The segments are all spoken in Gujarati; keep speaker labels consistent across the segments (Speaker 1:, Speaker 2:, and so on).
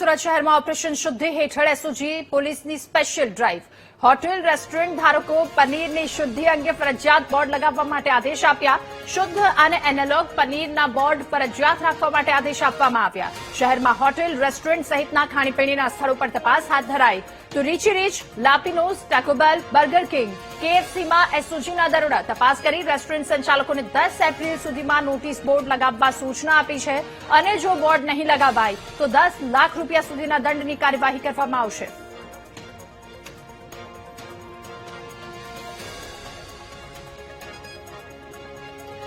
Speaker 1: સુરત શહેરમાં ઓપરેશન શુદ્ધિ હેઠળ એસઓજી પોલીસની સ્પેશિયલ ડ્રાઈવ હોટેલ રેસ્ટોરન્ટ ધારકો પનીરની શુદ્ધિ અંગે ફરજિયાત બોર્ડ લગાવવા માટે આદેશ આપ્યા. શુદ્ધ અને એનાલોગ પનીરના બોર્ડ ફરજિયાત રાખવા માટે આદેશ આપવામાં આવ્યા. શહેરમાં હોટેલ રેસ્ટોરન્ટ સહિતના ખાણીપીણીના સ્થળો પર તપાસ હાથ ધરાઈ તો રીચી રીચ, લાપીનોઝ, ટાકો બેલ, બર્ગર કિંગ, કેએફસીમાં એસઓજીના દરોડા તપાસ કરી રેસ્ટોરન્ટ સંચાલકોને 10 એપ્રિલ સુધીમાં નોટિસ બોર્ડ લગાવવા સૂચના આપી છે અને જો બોર્ડ નહીં લગાવાય તો 10 લાખ રૂપિયા સુધીના દંડની કાર્યવાહી કરવામાં આવશે.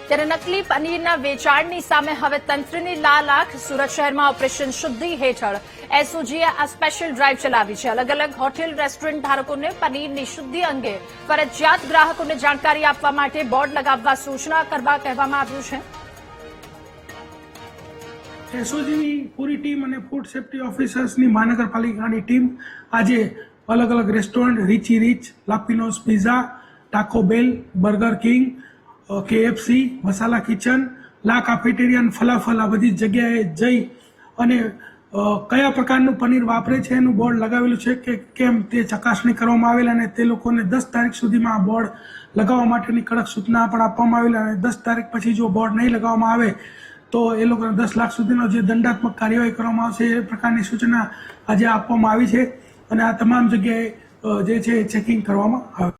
Speaker 1: ત્યારે નકલી પનીરના વેચાણની સામે હવે તંત્રની લાલાખ. સુરત શહેરમાં ઓપરેશન શુદ્ધિ હેઠળ એસઓજીએ આ સ્પેશિયલ ડ્રાઈવ ચલાવી છે. અલગ અલગ હોટેલ રેસ્ટોરન્ટ ધારકોને પનીરની શુદ્ધિ અંગે ફરજિયાત ગ્રાહકોને જાણકારી આપવા માટે બોર્ડ લગાવવા સૂચના કરવા કહેવામાં આવ્યું છે.
Speaker 2: એસઓજીની પૂરી ટીમ અને ફૂડ સેફ્ટી ઓફિસર્સની મહાનગરપાલિકાની ટીમ આજે અલગ અલગ રેસ્ટોરન્ટ રીચી રીચ, લાપીનોઝ પિઝા, ટાકો બેલ, બર્ગર કિંગ, કેએફસી, મસાલા કિચન, લા કાફેટેરિયા, ફલાફલ આ બધી જગ્યાએ જઈ અને કયા પ્રકારનું પનીર વાપરે છે એનું બોર્ડ લગાવેલું છે કે કેમ તે ચકાસણી કરવામાં આવેલ અને તે લોકોને 10 તારીખ સુધીમાં આ બોર્ડ લગાવવા માટેની કડક સૂચના પણ આપવામાં આવેલ અને 10 તારીખ પછી જો બોર્ડ નહીં લગાવવામાં આવે તો એ લોકોને 10 લાખ સુધીનો જે દંડાત્મક કાર્યવાહી કરવામાં આવશે એ પ્રકારની સૂચના આજે આપવામાં આવી છે અને આ તમામ જગ્યાએ જે છે ચેકિંગ કરવામાં આવે.